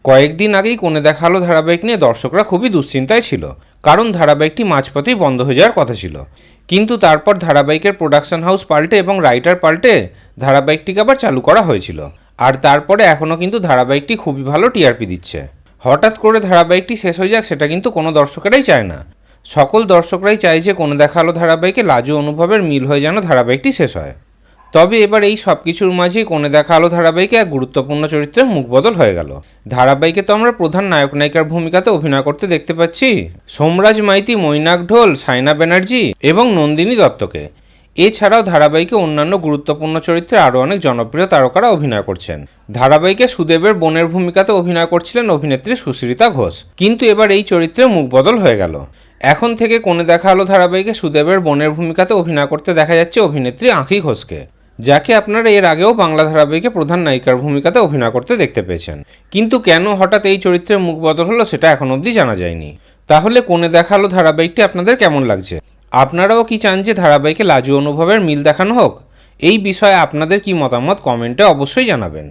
কয়েকদিন আগেই কোণে দেখা আলো ধারাবাহিক নিয়ে দর্শকরা খুবই দুশ্চিন্তায় ছিল, কারণ ধারাবাহিকটি মাঝপথেই বন্ধ হয়ে যাওয়ার কথা ছিল। কিন্তু তারপর ধারাবাহিকের প্রোডাকশন হাউস পাল্টে এবং রাইটার পাল্টে ধারাবাহিকটিকে আবার চালু করা হয়েছিল। আর তারপরে এখনও কিন্তু ধারাবাহিকটি খুবই ভালো টিআরপি দিচ্ছে। হঠাৎ করে ধারাবাহিকটি শেষ হয়ে যাক সেটা কিন্তু কোনো দর্শকেরাই চায় না। সকল দর্শকরাই চায় যে কোণে দেখা আলো ধারাবাহিকে লাজু অনুভবের মিল হয়ে যেন ধারাবাহিকটি শেষ হয়। তবে এবার এই সব কিছুর মাঝেই কোণে দেখা আলো ধারাবাহিকে এক গুরুত্বপূর্ণ চরিত্রের মুখবদল হয়ে গেল। ধারাবাহিকে তো আমরা প্রধান নায়ক নায়িকার ভূমিকাতে অভিনয় করতে দেখতে পাচ্ছি সোমরাজ মাইতি, মৈনাক ঢোল, সাইনা ব্যানার্জি এবং নন্দিনী দত্তকে। এছাড়াও ধারাবাহিকে অন্যান্য গুরুত্বপূর্ণ চরিত্রে আরও অনেক জনপ্রিয় তারকারা অভিনয় করছেন। ধারাবাহিকে সুদেবের বোনের ভূমিকাতে অভিনয় করছিলেন অভিনেত্রী সুশ্রিতা ঘোষ, কিন্তু এবার এই চরিত্রে মুখবদল হয়ে গেল। এখন থেকে কোণে দেখা আলো ধারাবাহিকে সুদেবের বোনের ভূমিকাতে অভিনয় করতে দেখা যাচ্ছে অভিনেত্রী আঁখি ঘোষকে, যাকে আপনারা এর আগেও বাংলা ধারাবাহিকে প্রধান নায়িকার ভূমিকাতে অভিনয় করতে দেখতে পেয়েছেন। কিন্তু কেন হঠাৎ এই চরিত্রের মুখ বদল হলো সেটা এখন অবধি জানা যায়নি। তাহলে কোণে দেখা আলো ধারাবাহিকটি আপনাদের কেমন লাগছে? আপনারাও কি চান যে ধারাবাহিকে লাজু অনুভবের মিল দেখানো হোক? এই বিষয়ে আপনাদের কি মতামত কমেন্টে অবশ্যই জানাবেন।